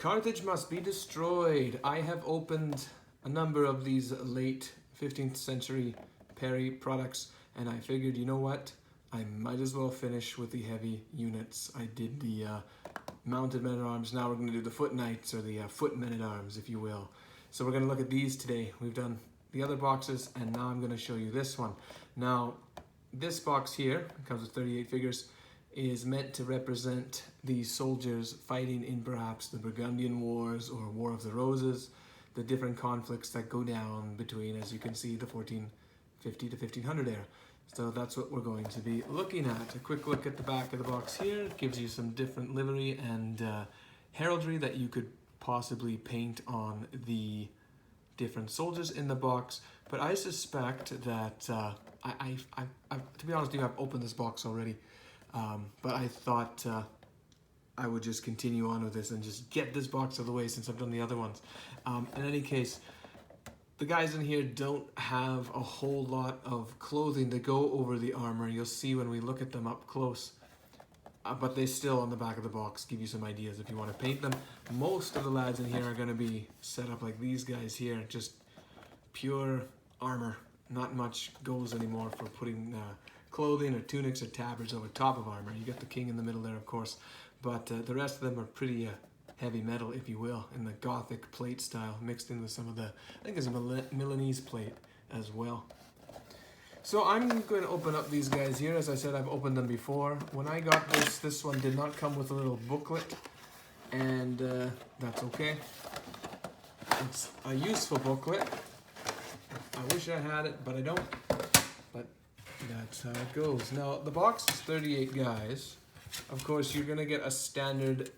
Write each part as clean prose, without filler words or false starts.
Carthage must be destroyed. I have opened a number of these late 15th century Perry products, and I figured, you know what? I might as well finish with the heavy units. I did the mounted men-at-arms. Now we're going to do the foot knights, or the foot men-at-arms, if you will. So we're going to look at these today. We've done the other boxes, and now I'm going to show you this one. Now, this box here, comes with 38 figures, is meant to represent these soldiers fighting in perhaps the Burgundian Wars or War of the Roses, the different conflicts that go down between, as you can see, the 1450 to 1500 era. So that's what we're going to be looking at. A quick look at the back of the box here. It gives you some different livery and heraldry that you could possibly paint on the different soldiers in the box. But I suspect that, to be honest with you, I've opened this box already. But I thought I would just continue on with this and just get this box out of the way since I've done the other ones. In any case, the guys in here don't have a whole lot of clothing to go over the armor. You'll see when we look at them up close. But they still, on the back of the box, give you some ideas if you want to paint them. Most of the lads in here are going to be set up like these guys here, just pure armor. Not much goes anymore for putting clothing or tunics or tabards over top of armor. You got the king in the middle there, of course, but the rest of them are pretty heavy metal, if you will, in the Gothic plate style, mixed in with some of the, I think there's a Milanese plate as well. So I'm going to open up these guys here. As I said, I've opened them before. When I got this one did not come with a little booklet, and that's okay. It's a useful booklet. I wish I had it, but I don't. But that's how it goes. Now, the box is 38 guys. Of course, you're going to get a standard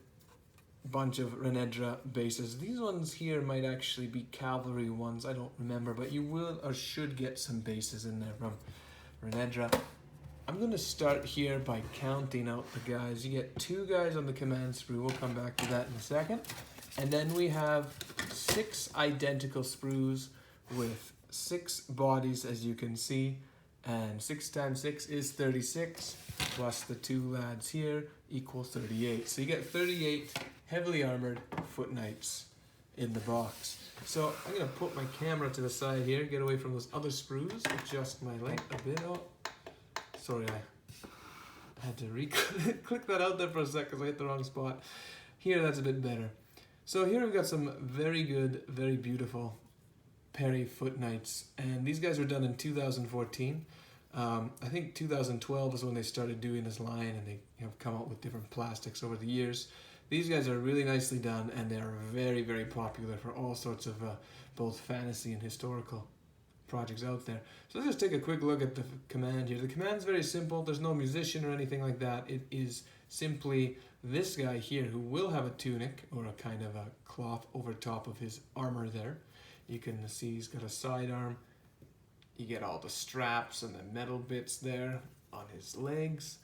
bunch of Renedra bases. These ones here might actually be cavalry ones. I don't remember, but you will or should get some bases in there from Renedra. I'm going to start here by counting out the guys. You get 2 guys on the command sprue. We'll come back to that in a second. And then we have 6 identical sprues with 6 bodies, as you can see, and 6 times 6 is 36, plus the 2 lads here equals 38. So you get 38 heavily armored foot knights in the box. So I'm going to put my camera to the side here, get away from those other sprues, adjust my light a bit. Oh, sorry, I had to click that out there for a sec because I hit the wrong spot. Here, that's a bit better. So here we've got some very good, very beautiful Perry foot knights, and these guys were done in 2014. I think 2012 is when they started doing this line, and they have come out with different plastics over the years. These guys are really nicely done, and they are very, very popular for all sorts of both fantasy and historical projects out there. So let's just take a quick look at the command here. The command's very simple. There's no musician or anything like that. It is simply this guy here who will have a tunic or a kind of a cloth over top of his armor there. You can see he's got a sidearm. You get all the straps and the metal bits there on his legs.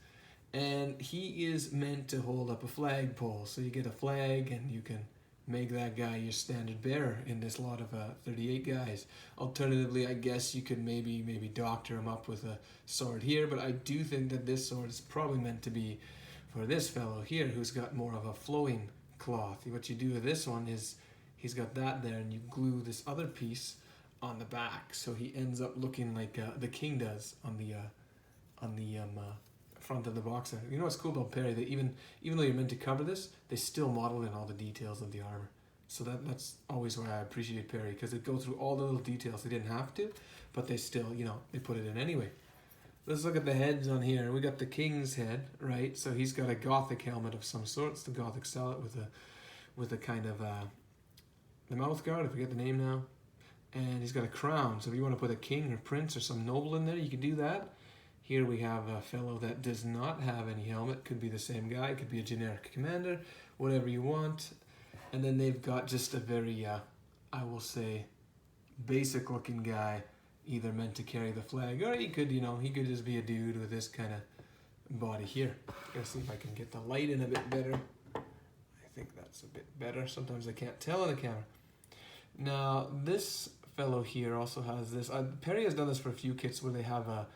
And he is meant to hold up a flagpole. So you get a flag and you can make that guy your standard bearer in this lot of 38 guys. Alternatively, I guess you could maybe doctor him up with a sword here, but I do think that this sword is probably meant to be for this fellow here who's got more of a flowing cloth. What you do with this one is he's got that there, and you glue this other piece on the back, so he ends up looking like the king does on the front of the box. You know what's cool about Perry? That even though you're meant to cover this, they still model in all the details of the armor. So that's always why I appreciate Perry, because they go through all the little details. They didn't have to, but they still, they put it in anyway. Let's look at the heads on here. We got the king's head, right? So he's got a Gothic helmet of some sort. It's the Gothic style with a kind of the mouth guard, I forget the name now. And he's got a crown. So if you want to put a king or prince or some noble in there, you can do that. Here we have a fellow that does not have any helmet. Could be the same guy. It could be a generic commander. Whatever you want. And then they've got just a very, I will say, basic looking guy, either meant to carry the flag, or he could, he could just be a dude with this kind of body here. Gotta see if I can get the light in a bit better. I think that's a bit better. Sometimes I can't tell on the camera. Now, this fellow here also has this. Perry has done this for a few kits where they have a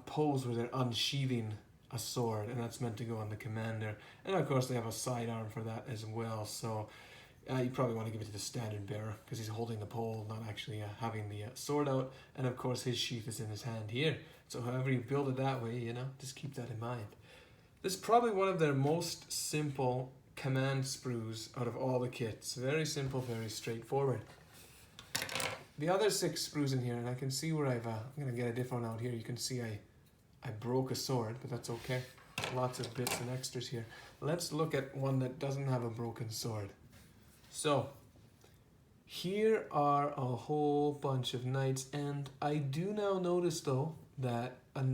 pose where they're unsheathing a sword, and that's meant to go on the commander. And of course they have a sidearm for that as well, so you probably want to give it to the standard bearer because he's holding the pole, not actually having the sword out. And of course his sheath is in his hand here. So however you build it that way, you know, just keep that in mind. This is probably one of their most simple command sprues out of all the kits. Very simple, very straightforward. The other 6 sprues in here, and I can see where I'm going to get a different one out here. You can see I broke a sword, but that's okay. Lots of bits and extras here. Let's look at one that doesn't have a broken sword. So, here are a whole bunch of knights, and I do now notice though that at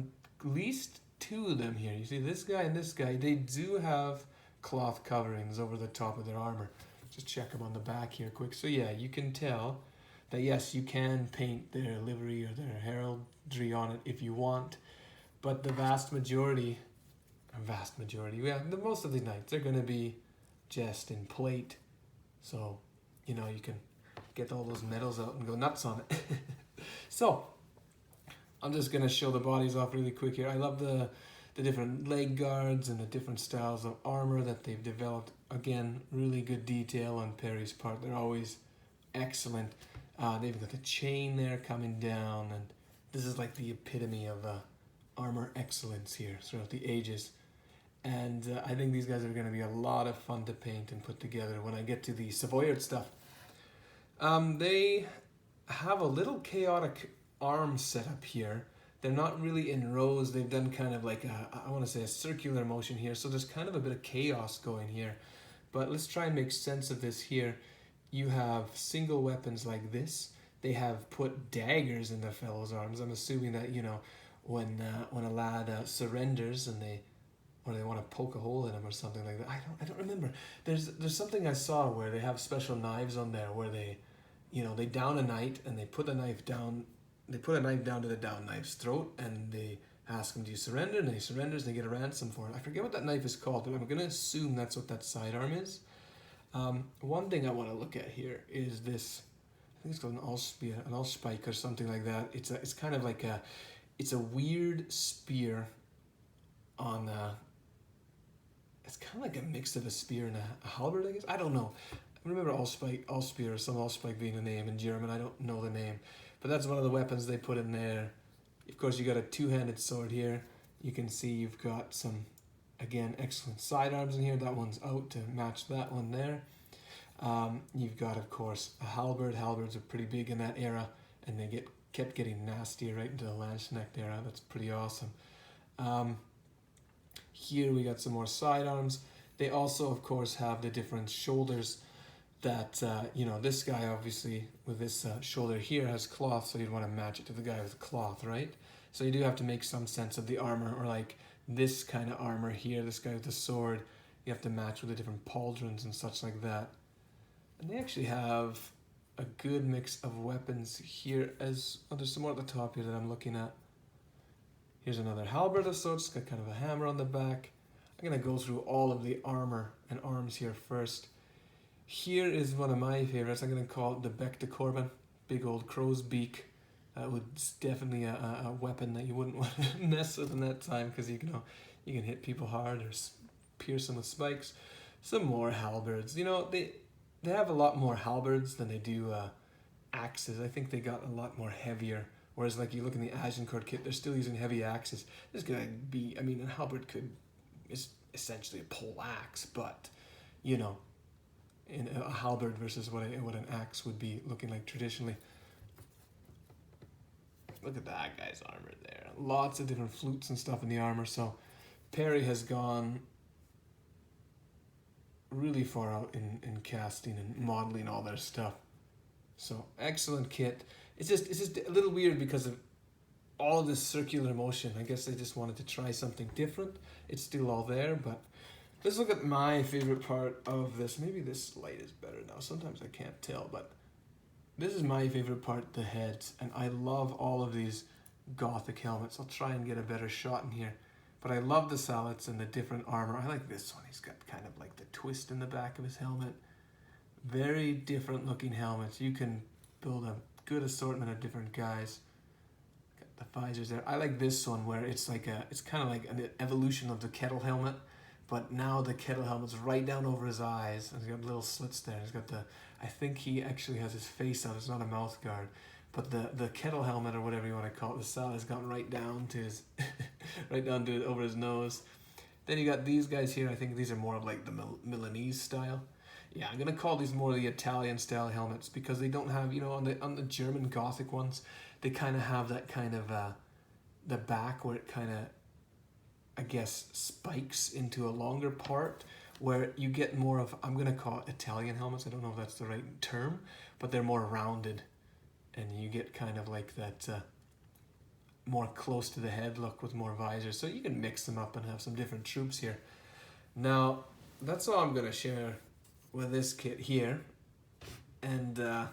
least 2 of them here, you see this guy and this guy, they do have cloth coverings over the top of their armor. Just check them on the back here quick. So yeah, you can tell that yes, you can paint their livery or their heraldry on it if you want, but the vast majority, yeah, most of these knights, they're going to be just in plate. So, you know, you can get all those medals out and go nuts on it. So, I'm just going to show the bodies off really quick here. I love the different leg guards and the different styles of armor that they've developed. Again, really good detail on Perry's part. They're always excellent. They've got the chain there coming down, and this is like the epitome of armor excellence here throughout the ages. And I think these guys are going to be a lot of fun to paint and put together when I get to the Savoyard stuff. They have a little chaotic arm setup here. They're not really in rows. They've done kind of like I want to say a circular motion here. So there's kind of a bit of chaos going here. But let's try and make sense of this here. You have single weapons like this. They have put daggers in their fellows' arms. I'm assuming that, you know, when a lad surrenders and they want to poke a hole in him or something like that. I don't remember. There's something I saw where they have special knives on there where they, you know, they down a knight and they put a knife down. They put a knife down to the down knife's throat and they ask him, do you surrender? And he surrenders and they get a ransom for it. I forget what that knife is called, but I'm going to assume that's what that sidearm is. One thing I want to look at here is this. I think it's called an allspike or something like that. It's kind of like it's a weird spear on it's kind of like a mix of a spear and a halberd, I guess. I don't know. I remember allspear or some allspike being a name in German. I don't know the name. But that's one of the weapons they put in there. Of course, you got a 2-handed sword here. You can see you've got some, again, excellent sidearms in here. That one's out to match that one there. You've got, of course, a halberd. Halberds are pretty big in that era, and they kept getting nastier right into the Landsknecht era. That's pretty awesome. Here we got some more sidearms. They also, of course, have the different shoulders that, you know, this guy obviously with this shoulder here has cloth, so you'd want to match it to the guy with cloth, right? So you do have to make some sense of the armor, or like this kind of armor here, this guy with the sword, you have to match with the different pauldrons and such like that. And they actually have a good mix of weapons here as, oh, there's some more at the top here that I'm looking at. Here's another halberd of sorts, got kind of a hammer on the back. I'm going to go through all of the armor and arms here first. Here is one of my favorites. I'm going to call it the Bec de Corbin, big old crow's beak. That was definitely a weapon that you wouldn't want to mess with in that time, because you can hit people hard or pierce them with spikes. Some more halberds. You know, they have a lot more halberds than they do axes. I think they got a lot more heavier. Whereas, like, you look in the Agincourt kit, they're still using heavy axes. There's gonna be, I mean, a halberd is essentially a pole axe, but, you know, in a halberd versus what an axe would be looking like traditionally. Look at that guy's armor there. Lots of different flutes and stuff in the armor. So Perry has gone really far out in casting and modeling all their stuff. So excellent kit. It's just a little weird because of all of this circular motion. I guess they just wanted to try something different. It's still all there, but let's look at my favorite part of this. Maybe this light is better now. Sometimes I can't tell, but this is my favorite part, the heads. And I love all of these Gothic helmets. I'll try and get a better shot in here. But I love the Salets and the different armor. I like this one. He's got kind of like the twist in the back of his helmet. Very different looking helmets. You can build a good assortment of different guys. Got the visors there. I like this one where it's like it's kind of like an evolution of the kettle helmet, but now the kettle helmet's right down over his eyes, and he's got little slits there. He's got I think he actually has his face out. It's not a mouth guard, but the kettle helmet or whatever you want to call it, the saddle has gone right down to his, right down to over his nose. Then you got these guys here. I think these are more of like the Milanese style. Yeah, I'm gonna call these more the Italian style helmets because they don't have, you know, on the German Gothic ones, they kind of have that kind of the back where it kind of, I guess, spikes into a longer part where you get more of, I'm gonna call it Italian helmets. I don't know if that's the right term, but they're more rounded, and you get kind of like that more close to the head look with more visors. So you can mix them up and have some different troops here. Now, that's all I'm gonna share with this kit here, and I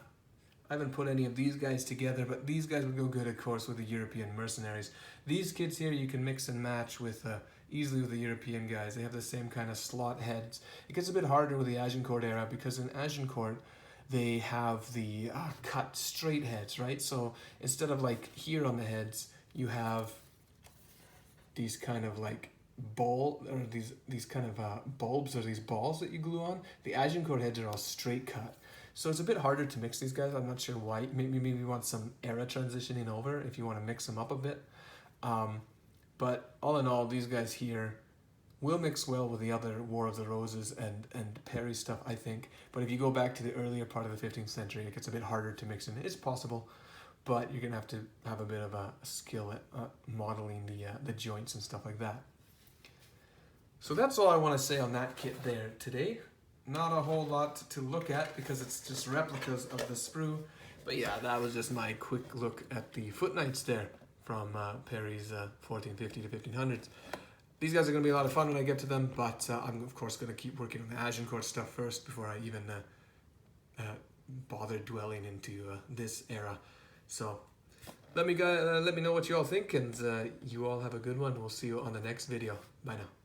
haven't put any of these guys together, but these guys would go good, of course, with the European mercenaries. These kits here you can mix and match with easily with the European guys. They have the same kind of slot heads. It gets a bit harder with the Agincourt era because in Agincourt they have the cut straight heads, right? So instead of like here on the heads, you have these kind of like these kind of bulbs or these balls that you glue on. The Agincourt heads are all straight cut, so it's a bit harder to mix these guys. I'm not sure why. Maybe you want some era transitioning over if you want to mix them up a bit. But all in all, these guys here will mix well with the other War of the Roses and Perry stuff, I think. But if you go back to the earlier part of the 15th century, it gets a bit harder to mix in. It's possible, but you're gonna have to have a bit of a skill at modeling the joints and stuff like that. So that's all I want to say on that kit there today. Not a whole lot to look at because it's just replicas of the sprue. But yeah, that was just my quick look at the Foot Knights there from Perry's 1450 to 1500s. These guys are going to be a lot of fun when I get to them, but I'm of course going to keep working on the Agincourt stuff first before I even bother dwelling into this era. So let me know what you all think, and you all have a good one. We'll see you on the next video. Bye now.